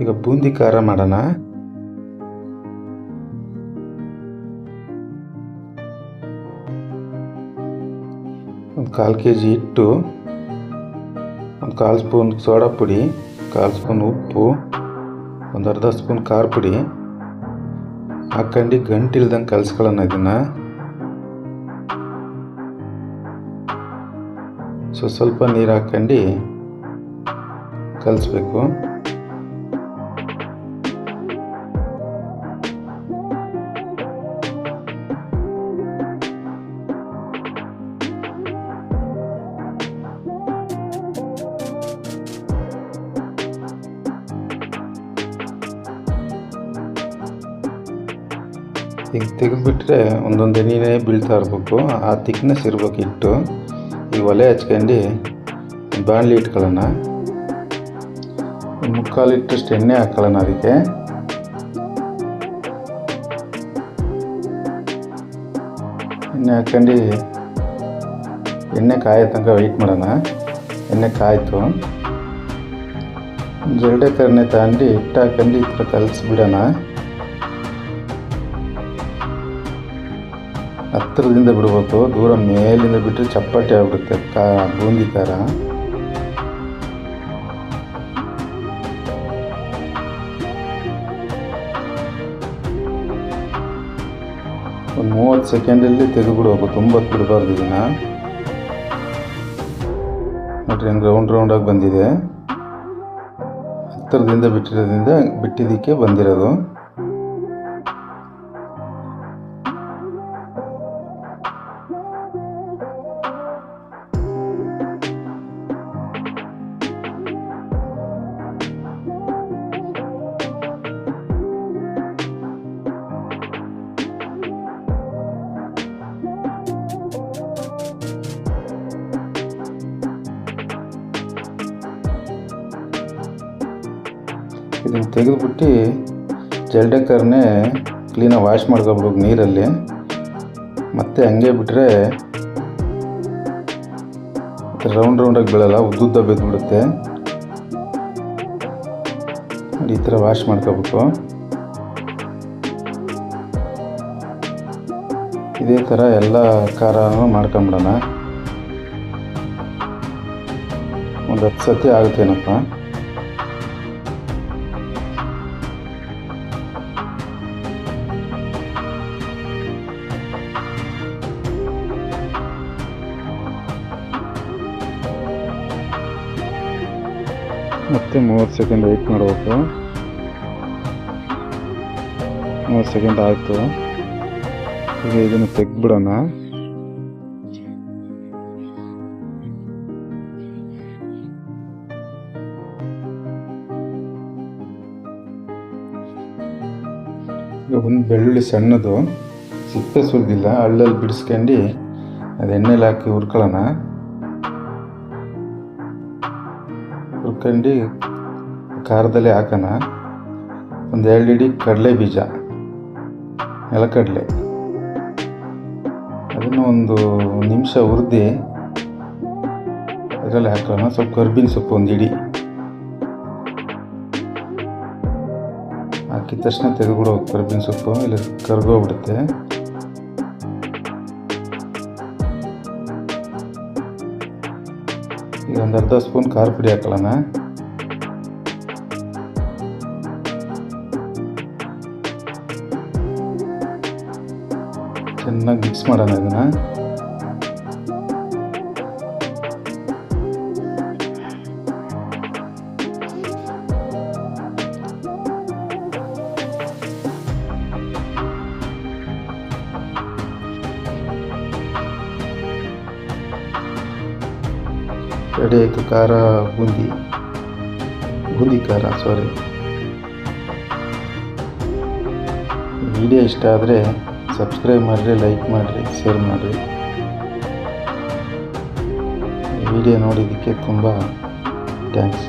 ಈಗ ಬೂಂದಿ ಖಾರ ಮಾಡೋಣ. ಒಂದು 1/4 kg ಹಿಟ್ಟು, ಒಂದು 1/4 ಸ್ಪೂನ್ ಸೋಡಾ ಪುಡಿ, 1/4 ಸ್ಪೂನ್ ಉಪ್ಪು, ಒಂದು ಅರ್ಧ ಸ್ಪೂನ್ ಖಾರ ಪುಡಿ ಹಾಕೊಂಡು ಗಂಟಿಲ್ದಂಗೆ ಕಲಿಸ್ಕೊಳ್ಳೋಣ. ಇದನ್ನು ಸ್ವಲ್ಪ ನೀರು ಹಾಕೊಂಡು ಕಲಿಸ್ಬೇಕು. ಈಗ ತೆಗೆದುಬಿಟ್ರೆ ಒಂದೊಂದು ಎಣ್ಣೆ ಬೀಳ್ತಾ ಇರಬೇಕು, ಆ ತಿಕ್ನೆಸ್ ಇರ್ಬೇಕು ಹಿಟ್ಟು. ಈಗ ಒಲೆ ಹಚ್ಕೊಂಡು ಬಾಣಲಿ ಇಟ್ಕೊಳ್ಳೋಣ. 3/4 ಲೀಟ್ರಷ್ಟು ಎಣ್ಣೆ ಹಾಕ್ಕೊಳ್ಳೋಣ. ಅದಕ್ಕೆ ಎಣ್ಣೆ ಹಾಕ್ಕೊಂಡು ಎಣ್ಣೆ ಕಾಯೋ ತನಕ ವೆಯ್ಟ್ ಮಾಡೋಣ. ಎಣ್ಣೆ ಕಾಯ್ತು. ಜರಡೆ ಕರ್ನೆ ತಗೊಂಡು ಹಿಟ್ಟು ಹಾಕೊಂಡು ಈ ಥರ ಕಲಿಸ್ಬಿಡೋಣ. ಹತ್ತಿರದಿಂದ ಬಿಡಬೇಕು, ದೂರ ಮೇಲಿಂದ ಬಿಟ್ಟರೆ ಚಪ್ಪಟೆ ಆಗ್ಬಿಡುತ್ತೆ ಬೂಂದಿ ಖಾರ. ಒಂದು 30 ಸೆಕೆಂಡಲ್ಲಿ ತೆಗೆದುಬಿಡ್ಬೇಕು, ತುಂಬ ಬಿಡಬಾರ್ದು. ಇದನ್ನು ನೋಡ್ರಿ ಹೆಂಗೆ ರೌಂಡಾಗಿ ಬಂದಿದೆ. ಹತ್ತಿರದಿಂದ ಬಿಟ್ಟಿದ್ದಕ್ಕೆ ಬಂದಿರೋದು. ಇದನ್ನು ತೆಗೆದುಬಿಟ್ಟು ಜರಡೆ ಕರ್ನೆ ಕ್ಲೀನಾಗಿ ವಾಶ್ ಮಾಡ್ಕೊಬಿಡ್ಬೇಕು ನೀರಲ್ಲಿ. ಮತ್ತೆ ಹಂಗೆ ಬಿಟ್ಟರೆ ರೌಂಡಾಗಿ ಬೀಳಲ್ಲ, ಉದ್ದುದ್ದ ಬಿದ್ದುಬಿಡುತ್ತೆ. ಈ ಥರ ವಾಶ್ ಮಾಡ್ಕೋಬೇಕು. ಇದೇ ಥರ ಎಲ್ಲ ಖಾರನೂ ಮಾಡ್ಕೊಂಬಿಡೋಣ. ಒಂದು 10 ಸತಿ ಆಗುತ್ತೇನಪ್ಪ. ಮತ್ತೆ 30 ಸೆಕೆಂಡ್ ವೆಯ್ಟ್ ಮಾಡಬೇಕು. 30 ಸೆಕೆಂಡ್ ಆಯಿತು. ಈಗ ಇದನ್ನು ತೆಗೆದ್ಬಿಡೋಣ. ಈಗ ಒಂದು ಬೆಳ್ಳುಳ್ಳಿ ಸಣ್ಣದು, ಸಿಪ್ಪೆ ಸುರಿದಿಲ್ಲ, ಹಳ್ಳಲ್ಲಿ ಬಿಡಿಸ್ಕೊಂಡು ಅದು ಎಣ್ಣೆಲಿ ಹಾಕಿ ಹುರ್ಕೊಳ್ಳೋಣ. ಹುರ್ಕೊಂಡು ಖಾರದಲ್ಲೇ ಹಾಕೋಣ. ಒಂದು 2 ಹಿಡಿ ಕಡಲೆ ಬೀಜ, ನೆಲಕಡಲೆ, ಅದನ್ನು ಒಂದು ನಿಮಿಷ ಹುರಿದು ಅದರಲ್ಲಿ ಹಾಕೋಣ. ಸ್ವಲ್ಪ ಕರ್ಬೇವಿನ ಸೊಪ್ಪು 1 ಹಿಡಿ ಹಾಕಿದ ತಕ್ಷಣ ತೆಗೆದುಬಿಡೋದು ಕರ್ಬೇವಿನ ಸೊಪ್ಪು, ಇಲ್ಲ ಕರ್ಗೋಗ್ಬಿಡುತ್ತೆ. ಈಗ ಒಂದು ಅರ್ಧ ಸ್ಪೂನ್ ಖಾರ ಪುಡಿ ಹಾಕೊಳ್ಳೋಣ. ಚೆನ್ನಾಗಿ ಮಿಕ್ಸ್ ಮಾಡೋಣ ಇದನ್ನು. ರೆಡಿ ಆಯಿತು ಖಾರ ಬೂಂದಿ ಖಾರ. ವಿಡಿಯೋ ಇಷ್ಟ ಆದರೆ ಸಬ್ಸ್ಕ್ರೈಬ್ ಮಾಡಿರಿ, ಲೈಕ್ ಮಾಡಿರಿ, ಶೇರ್ ಮಾಡಿರಿ. ವಿಡಿಯೋ ನೋಡಿದ್ದಕ್ಕೆ ತುಂಬ ಥ್ಯಾಂಕ್ಸ್.